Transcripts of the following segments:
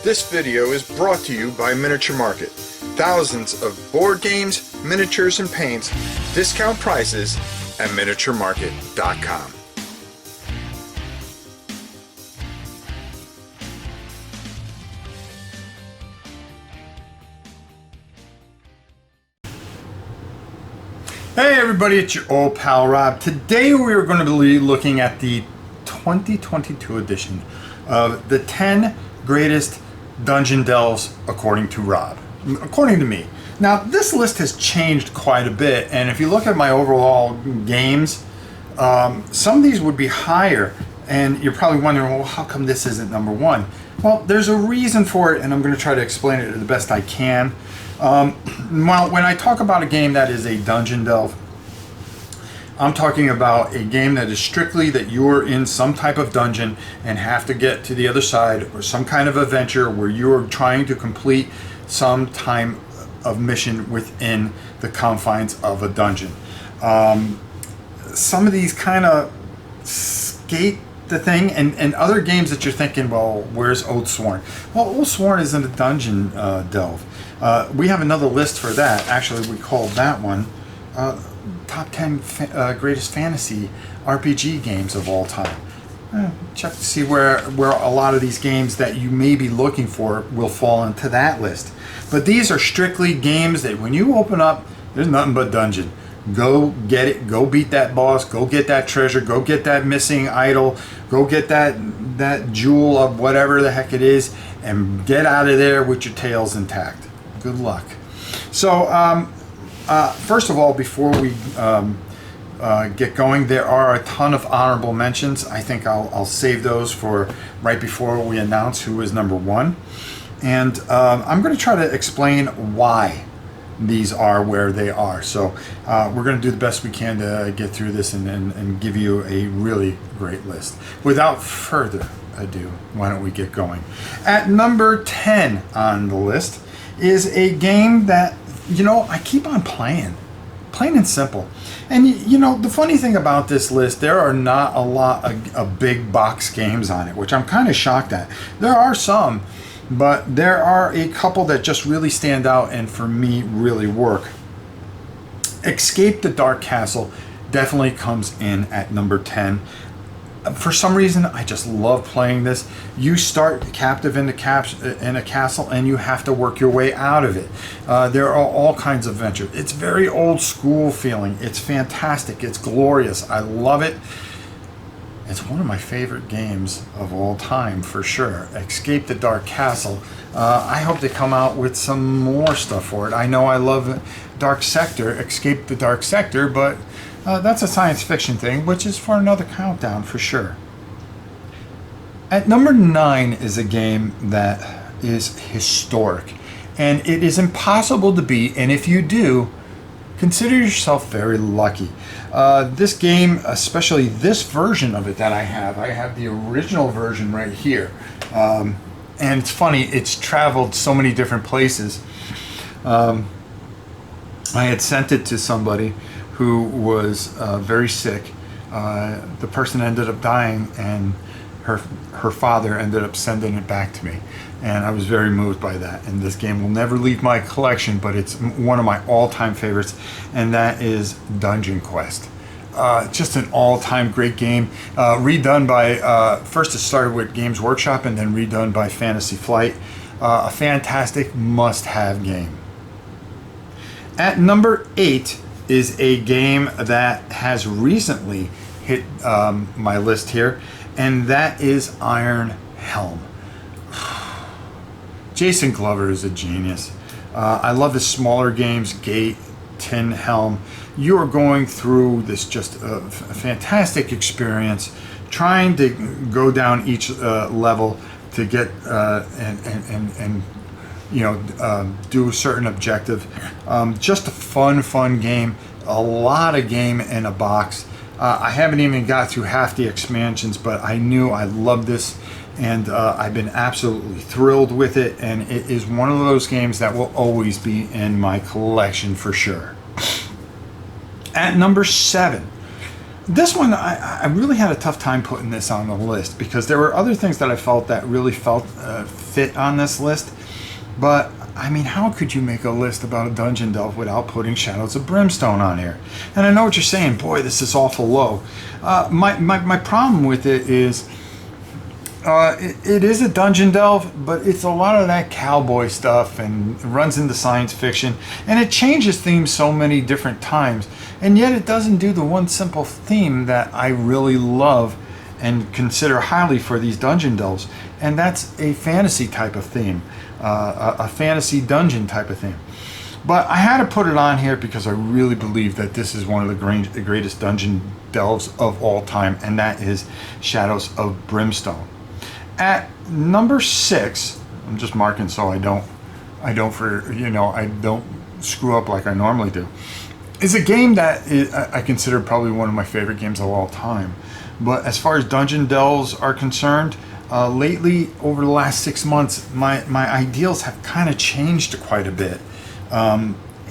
This video is brought to you by Miniature Market. Thousands of board games, miniatures, and paints, discount prices at miniaturemarket.com. Hey everybody, it's your old pal Rob. Today we are going to be looking at the 2022 edition of the 10 greatest dungeon delves according to Rob. According to me. Now this list has changed quite a bit, and if you look at my overall games, some of these would be higher, and you're probably wondering, well, how come this isn't number one? Well, there's a reason for it, and I'm going to try to explain it the best I can. Well, when I talk about a game that is a dungeon delve, I'm talking about a game that is strictly that you're in some type of dungeon and have to get to the other side, or some kind of adventure where you're trying to complete some time of mission within the confines of a dungeon. Some of these kind of skate the thing, and other games that you're thinking, well, where's Oathsworn? Well, Oathsworn isn't a dungeon delve. We have another list for that. Actually, we called that one Top 10 Greatest Fantasy RPG Games of All Time. Check to see where a lot of these games that you may be looking for will fall into that list. But these are strictly games that when you open up, there's nothing but dungeon. Go get it, go beat that boss, go get that treasure, go get that missing idol, go get that jewel of whatever the heck it is, and get out of there with your tails intact. Good luck. So first of all, before we get going, there are a ton of honorable mentions. I think I'll save those for right before we announce who is number one. And I'm going to try to explain why these are where they are. So we're going to do the best we can to get through this and give you a really great list. Without further ado, why don't we get going? At number 10 on the list is a game that, I keep on playing. Plain and simple. And the funny thing about this list, there are not a lot of big box games on it, which I'm kind of shocked at. There are some, but there are a couple that just really stand out and for me really work. Escape the Dark Castle definitely comes in at number 10. For some reason, I just love playing this. You start captive in a castle and you have to work your way out of it. There are all kinds of adventures. It's very old school feeling. It's fantastic. It's glorious. I love it. It's one of my favorite games of all time for sure. Escape the Dark Castle. I hope they come out with some more stuff for it. I know I love Dark Sector, Escape the Dark Sector, but that's a science fiction thing, which is for another countdown for sure. At number 9 is a game that is historic, and it is impossible to beat, and if you do, consider yourself very lucky. This game, especially this version of it that I have the original version right here. And it's funny, it's traveled so many different places. I had sent it to somebody who was very sick. The person ended up dying, and her father ended up sending it back to me. And I was very moved by that. And this game will never leave my collection, but it's one of my all-time favorites, and that is Dungeon Quest. Just an all-time great game. Redone by, first it started with Games Workshop and then redone by Fantasy Flight. A fantastic must-have game. At number 8 is a game that has recently hit my list here, and that is Iron Helm. Jason Glover is a genius. I love his smaller games, Gate, Tin Helm. You are going through this just a fantastic experience, trying to go down each level to get do a certain objective. Just a fun game. A lot of game in a box. I haven't even got through half the expansions, but I knew I loved this, and I've been absolutely thrilled with it, and it is one of those games that will always be in my collection for sure. At number 7, This one, I really had a tough time putting this on the list because there were other things that I felt that really fit on this list. But, I mean, how could you make a list about a dungeon delve without putting Shadows of Brimstone on here? And I know what you're saying, boy, this is awful low. My problem with it is it is a dungeon delve, but it's a lot of that cowboy stuff and it runs into science fiction, and it changes themes so many different times, and yet it doesn't do the one simple theme that I really love and consider highly for these dungeon delves, and that's a fantasy type of theme, a fantasy dungeon type of theme. But I had to put it on here because I really believe that this is one of the greatest dungeon delves of all time, and that is Shadows of Brimstone. At number 6, I'm just marking so I don't screw up like I normally do, is a game that I consider probably one of my favorite games of all time. But as far as dungeon delves are concerned, lately, over the last 6 months, my ideals have kind of changed quite a bit.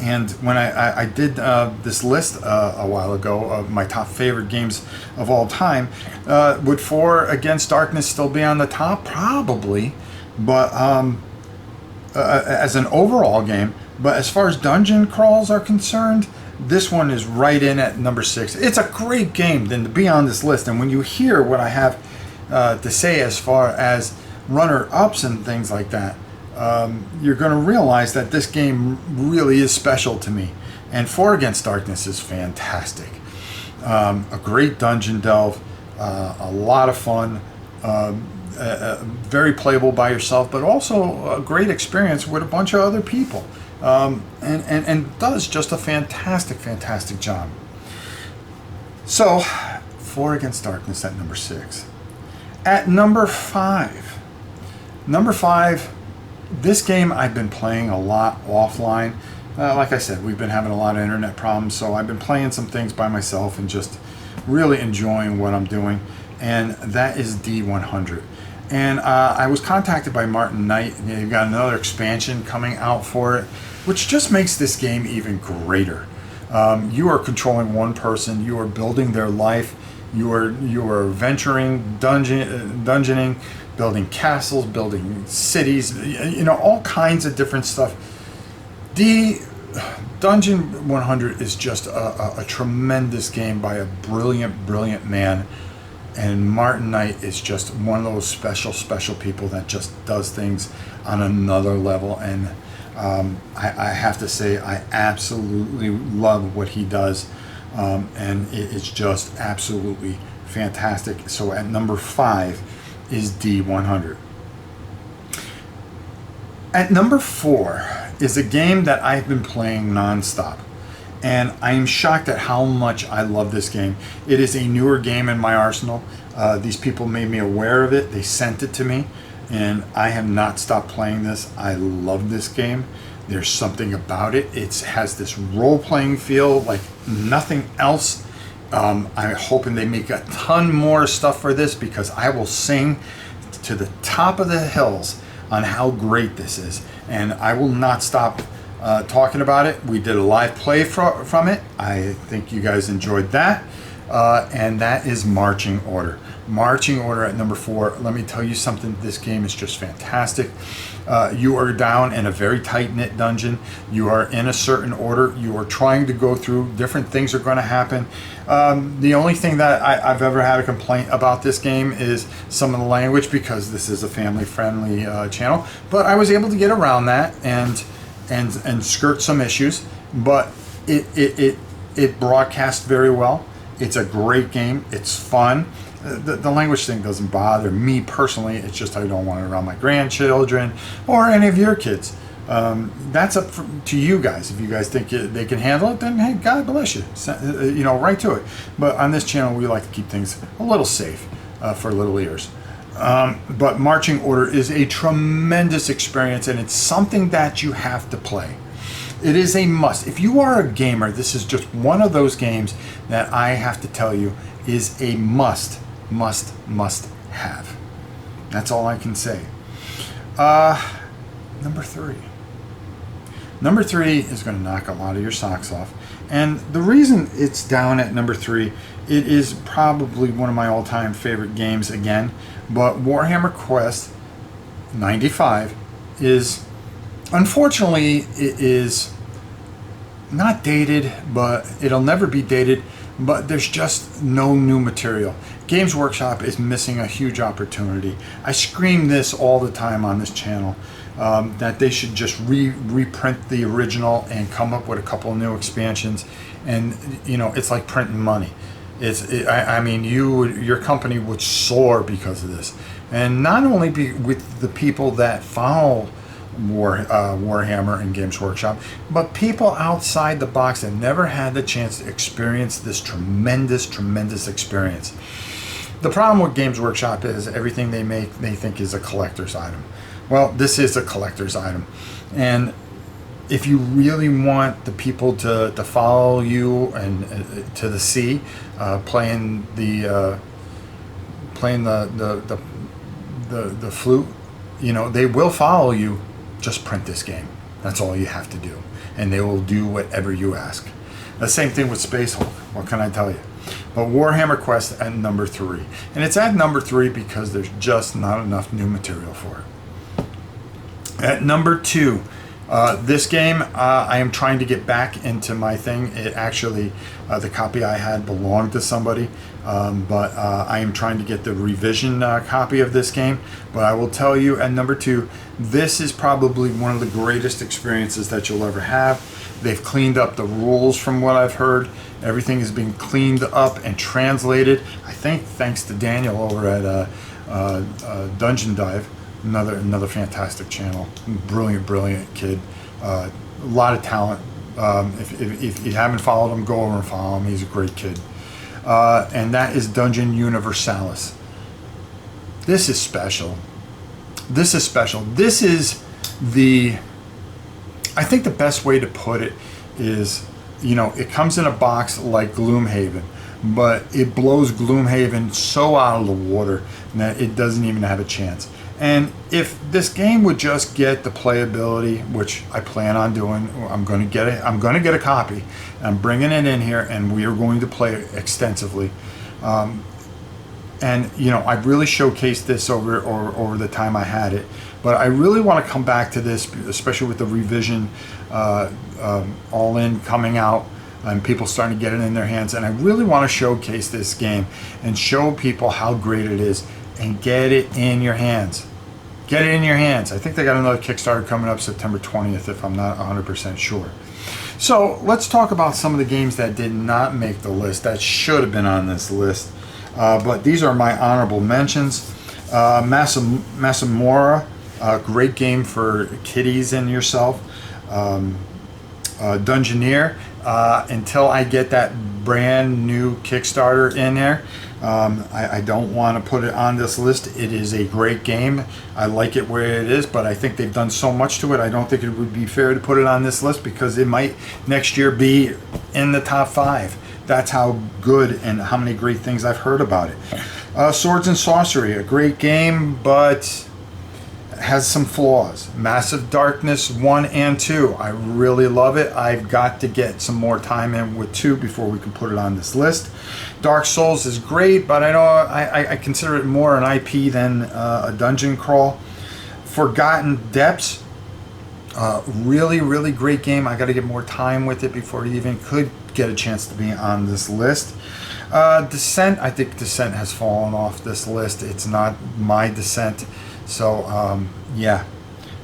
And when I did this list a while ago of my top favorite games of all time, would 4 Against Darkness still be on the top? Probably, but as an overall game. But as far as dungeon crawls are concerned, this one is right in at number 6. It's a great game then to be on this list. And when you hear what I have to say as far as runner-ups and things like that, you're going to realize that this game really is special to me. And 4 Against Darkness is fantastic. A great dungeon delve, a lot of fun, very playable by yourself, but also a great experience with a bunch of other people. And does just a fantastic job. So, 4 Against Darkness at number 6. At number 5. This game I've been playing a lot offline. Like I said, we've been having a lot of internet problems, so I've been playing some things by myself and just really enjoying what I'm doing, and that is D100. And I was contacted by Martin Knight, and they've got another expansion coming out for it, which just makes this game even greater. You are controlling one person, you are building their life, you are venturing, dungeoning, building castles, building cities, all kinds of different stuff. The Dungeon 100 is just a tremendous game by a brilliant man, and Martin Knight is just one of those special people that just does things on another level, and I have to say I absolutely love what he does, and it's just absolutely fantastic. So at number 5 is D100. At number 4 is a game that I've been playing nonstop, and I am shocked at how much I love this game. It is a newer game in my arsenal. These people made me aware of it. They sent it to me, and I have not stopped playing this. I love this game. There's something about it. It has this role-playing feel like nothing else. I'm hoping they make a ton more stuff for this, because I will sing to the top of the hills on how great this is, and I will not stop talking about it. We did a live play from it. I think you guys enjoyed that, and that is Marching Order. Marching Order at number 4. Let me tell you something, this game is just fantastic. You are down in a very tight-knit dungeon. You are in a certain order. You are trying to go through. Different things are going to happen. The only thing that I've ever had a complaint about this game is some of the language, because this is a family-friendly channel. But I was able to get around that and skirt some issues. But it broadcasts very well. It's a great game. It's fun. The language thing doesn't bother me personally. It's just I don't want it around my grandchildren or any of your kids. That's up to you guys. If you guys think they can handle it, then hey, God bless you. Right to it. But on this channel, we like to keep things a little safe for little ears. But Marching Order is a tremendous experience, and it's something that you have to play. It is a must. If you are a gamer, this is just one of those games that I have to tell you is a must have. That's all I can say. Number 3. Number 3 is going to knock a lot of your socks off. And the reason it's down at number 3 it is probably one of my all-time favorite games again. But Warhammer Quest 95 is, unfortunately, it is not dated, but it'll never be dated, but there's just no new material. Games Workshop is missing a huge opportunity. I scream this all the time on this channel, that they should just reprint the original and come up with a couple of new expansions. And you know, it's like printing money. I mean, your company would soar because of this, and not only with the people that follow Warhammer and Games Workshop, but people outside the box that never had the chance to experience this tremendous experience. The problem with Games Workshop is everything they make they think is a collector's item. Well, this is a collector's item, and if you really want the people to follow you and to the sea, playing the flute, you know, they will follow you. Just print this game. That's all you have to do, and they will do whatever you ask. The same thing with Space Hulk. What can I tell you? But Warhammer Quest at number 3, and it's at number 3 because there's just not enough new material for it. At number 2, this game, I am trying to get back into my thing. It actually, the copy I had belonged to somebody, but I am trying to get the revision copy of this game. But I will tell you, at number 2, this is probably one of the greatest experiences that you'll ever have. They've cleaned up the rules from what I've heard. Everything is being cleaned up and translated. I think thanks to Daniel over at Dungeon Dive. Another fantastic channel. Brilliant kid. A lot of talent. If you haven't followed him, go over and follow him. He's a great kid. And that is Dungeon Universalis. This is special. This is special. This is I think the best way to put it is, you know, it comes in a box like Gloomhaven, but it blows Gloomhaven so out of the water that it doesn't even have a chance. And if this game would just get the playability, which I plan on doing, I'm going to get it. I'm going to get a copy. I'm bringing it in here, and we are going to play it extensively. And you know, I really showcased this over the time I had it. But I really want to come back to this, especially with the revision all in coming out and people starting to get it in their hands. And I really want to showcase this game and show people how great it is. And get it in your hands. Get it in your hands. I think they got another Kickstarter coming up September 20th, if I'm not 100% sure. So let's talk about some of the games that did not make the list, that should have been on this list. But these are my honorable mentions. Massamora, a great game for kiddies and yourself. Dungeoneer, until I get that brand new Kickstarter in there, I don't want to put it on this list. It is a great game. I like it where it is, but I think they've done so much to it. I don't think it would be fair to put it on this list because it might next year be in the top 5. That's how good and how many great things I've heard about it. Swords and Sorcery, a great game, but has some flaws. Massive Darkness 1 and 2. I really love it. I've got to get some more time in with 2 before we can put it on this list. Dark Souls is great, but I consider it more an IP than a dungeon crawl. Forgotten Depths, really great game. I got to get more time with it before it even could get a chance to be on this list. Descent, I think Descent has fallen off this list. It's not my Descent. So, yeah,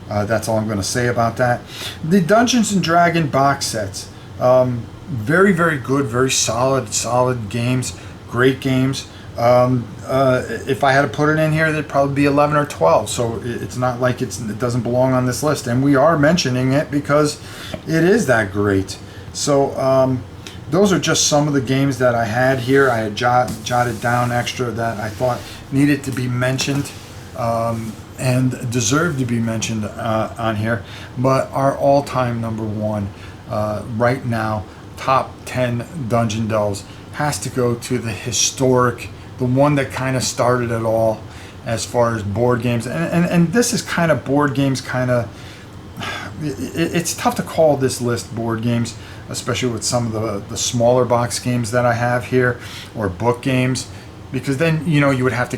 that's all I'm going to say about that. The Dungeons and Dragon box sets, very good, very solid games, great games. If I had to put it in here, it'd probably be 11 or 12. So it's not like it doesn't belong on this list, and we are mentioning it because it is that great. So those are just some of the games that I had here. I had jotted down extra that I thought needed to be mentioned. And deserve to be mentioned on here, but our all-time number 1 right now, top 10 Dungeon Delves, has to go to the historic, the one that kind of started it all as far as board games. And this is kind of board games, kind of, it's tough to call this list board games. especially with some of the smaller box games that I have here, or book games, because then you would have to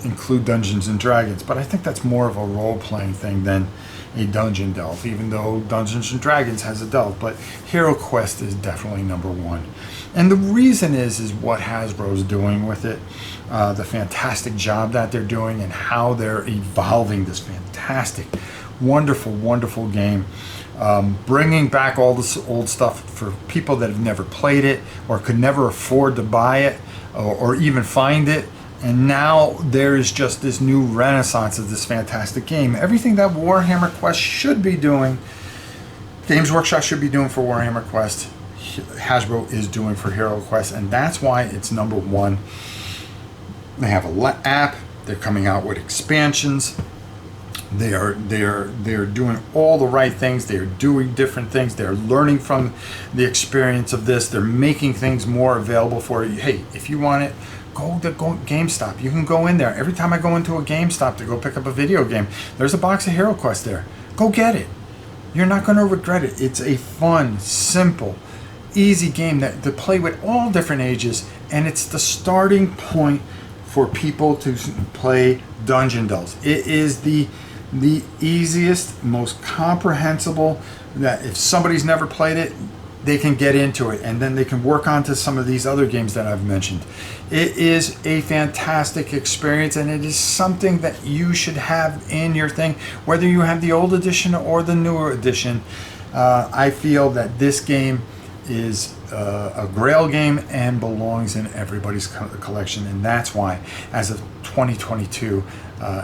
include Dungeons and Dragons. But I think that's more of a role-playing thing than a dungeon delve, even though Dungeons and Dragons has a delve. But Hero Quest is definitely number one, and the reason is what Hasbro's doing with it, the fantastic job that they're doing, and how they're evolving this fantastic, wonderful game, bringing back all this old stuff for people that have never played it or could never afford to buy it or even find it. And now there's just this new renaissance of this fantastic game. Everything that Warhammer Quest should be doing, Games Workshop should be doing for Warhammer Quest, Hasbro is doing for Hero Quest, and that's why it's number one. They have an app. They're coming out with expansions. They are doing all the right things. They are doing different things. They're learning from the experience of this. They're making things more available for you. Hey, if you want it, go to GameStop. You can go in there. Every time I go into a GameStop to go pick up a video game, there's a box of Hero Quest there. Go get it. You're not going to regret it. It's a fun, simple, easy game that to play with all different ages, and it's the starting point for people to play dungeon delves. It is the easiest, most comprehensible, that if somebody's never played it, they can get into it, and then they can work on to some of these other games that I've mentioned. It is a fantastic experience, and it is something that you should have in your thing, whether you have the old edition or the newer edition. I feel that this game is a grail game and belongs in everybody's collection, and that's why, as of 2022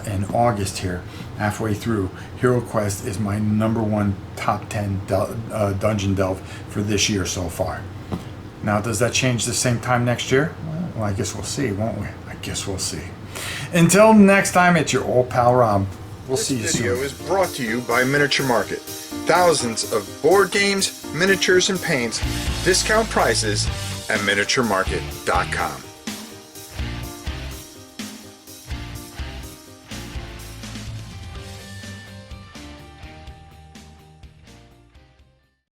in August here, halfway through, Hero Quest is my number one top 10 dungeon delve for this year so far. Now, does that change the same time next year? Well, I guess we'll see, won't we? I guess we'll see. Until next time, it's your old pal Rob. We'll see you soon. This video is brought to you by Miniature Market. Thousands of board games, miniatures, and paints, discount prices at miniaturemarket.com.